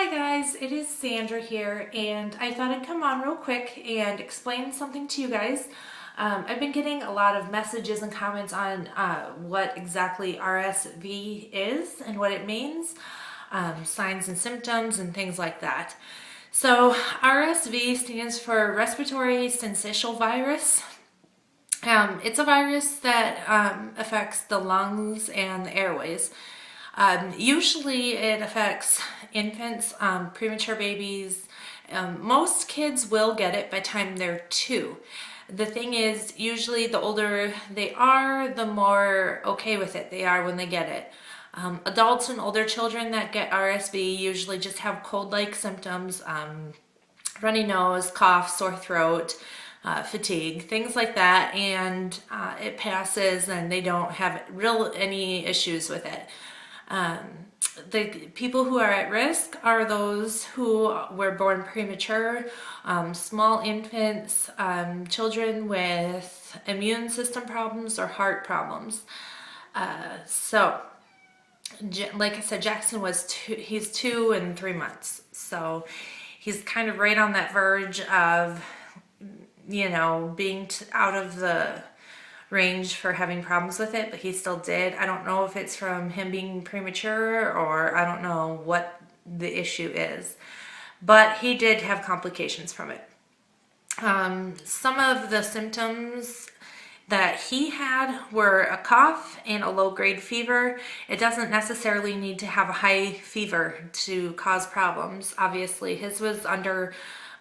Hi guys, it is Sandra here, and I thought I'd come on real quick and explain something to you guys. I've been getting a lot of messages and comments on what exactly RSV is and what it means, signs and symptoms and things like that. So RSV stands for respiratory syncytial virus. It's a virus that affects the lungs and the airways. Usually it affects infants, premature babies. Most kids will get it by the time they're 2. The thing is, usually the older they are, the more okay with it they are when they get it. Adults and older children that get RSV usually just have cold-like symptoms, runny nose, cough, sore throat, fatigue, things like that, and it passes and they don't have any issues with it. The people who are at risk are those who were born premature, small infants, children with immune system problems or heart problems. Like I said, Jackson he's 2 and 3 months. So he's kind of right on that verge of, being out of the range for having problems with it, but he still did. I don't know if it's from him being premature or I don't know what the issue is, but he did have complications from it. Some of the symptoms that he had were a cough and a low-grade fever. It doesn't necessarily need to have a high fever to cause problems. Obviously, his was under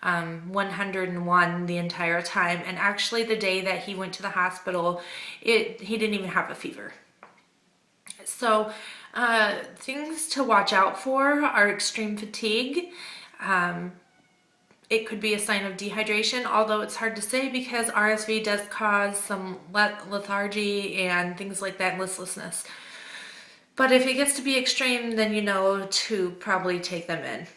101 the entire time, and actually the day that he went to the hospital, he didn't even have a fever. So things to watch out for are extreme fatigue. It could be a sign of dehydration, although it's hard to say because RSV does cause some lethargy and things like that, listlessness. But if it gets to be extreme, then you know to probably take them in.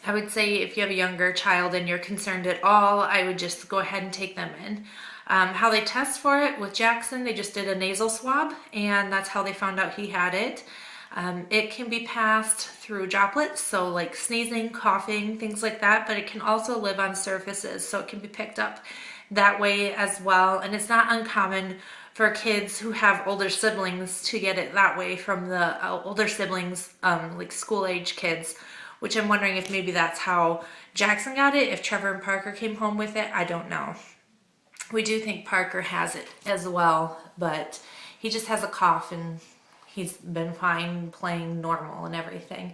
I would say if you have a younger child and you're concerned at all, I would just go ahead and take them in. How they test for it with Jackson, they just did a nasal swab, and that's how they found out he had it. It can be passed through droplets, so like sneezing, coughing, things like that, but it can also live on surfaces, so it can be picked up that way as well. And it's not uncommon for kids who have older siblings to get it that way from the older siblings, like school-age kids, which I'm wondering if maybe that's how Jackson got it. If Trevor and Parker came home with it, I don't know. We do think Parker has it as well, but he just has a cough and he's been fine playing normal and everything.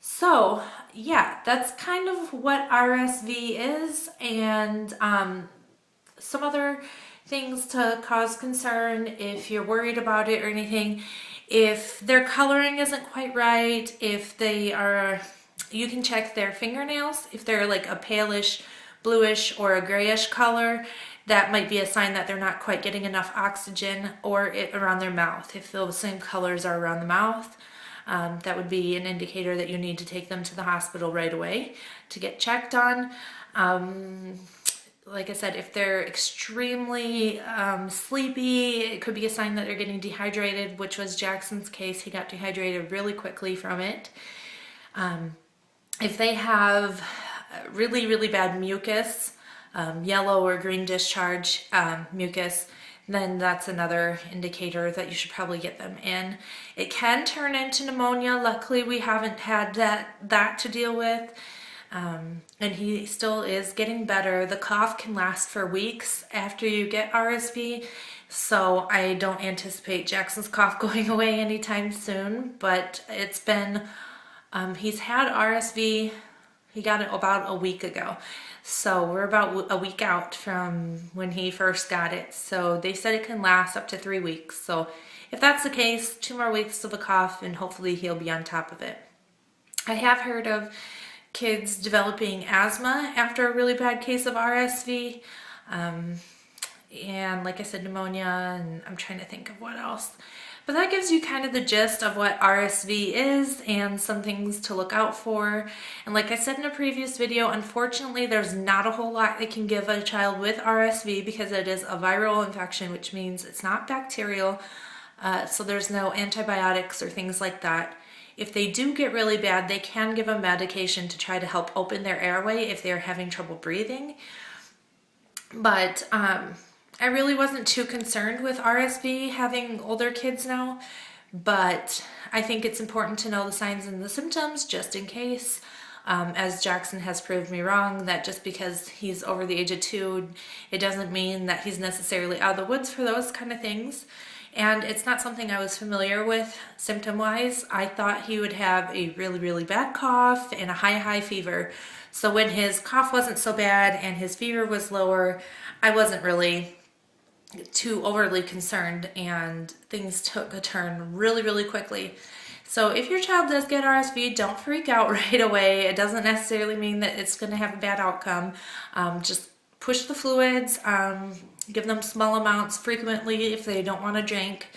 So yeah, that's kind of what RSV is, and some other things to cause concern if you're worried about it or anything. If their coloring isn't quite right, you can check their fingernails. If they're like a palish, bluish, or a grayish color, that might be a sign that they're not quite getting enough oxygen, or around their mouth. If those same colors are around the mouth, that would be an indicator that you need to take them to the hospital right away to get checked on. Like I said, if they're extremely sleepy, it could be a sign that they're getting dehydrated, which was Jackson's case. He got dehydrated really quickly from it. If they have really, really bad mucus, yellow or green discharge mucus, then that's another indicator that you should probably get them in. It can turn into pneumonia. Luckily, we haven't had that to deal with. And he still is getting better. The cough can last for weeks after you get RSV, so I don't anticipate Jackson's cough going away anytime soon, but it's been, he's had RSV, he got it about a week ago, so we're about a week out from when he first got it, so they said it can last up to 3 weeks, so if that's the case, 2 more weeks of a cough and hopefully he'll be on top of it. I have heard of kids developing asthma after a really bad case of RSV, and like I said, pneumonia, and I'm trying to think of what else. But that gives you kind of the gist of what RSV is and some things to look out for. And like I said in a previous video, unfortunately there's not a whole lot they can give a child with RSV because it is a viral infection, which means it's not bacterial, so there's no antibiotics or things like that. If they do get really bad, they can give them medication to try to help open their airway if they're having trouble breathing. But I really wasn't too concerned with RSV having older kids now, but I think it's important to know the signs and the symptoms just in case. As Jackson has proved me wrong, that just because he's over the age of 2, it doesn't mean that he's necessarily out of the woods for those kind of things. And it's not something I was familiar with symptom-wise. I thought he would have a really, really bad cough and a high fever. So when his cough wasn't so bad and his fever was lower, I wasn't really too overly concerned, and things took a turn really, really quickly. So if your child does get RSV, don't freak out right away. It doesn't necessarily mean that it's going to have a bad outcome. Just push the fluids, give them small amounts frequently if they don't want to drink,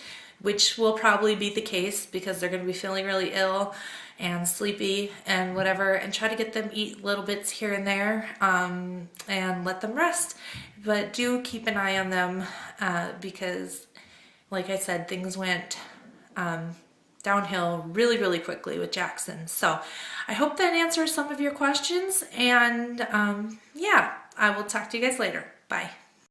which will probably be the case because they're going to be feeling really ill and sleepy and whatever, and try to get them eat little bits here and there, and let them rest. But do keep an eye on them because, like I said, things went downhill really, really quickly with Jackson. So I hope that answers some of your questions, and yeah, I will talk to you guys later. Bye.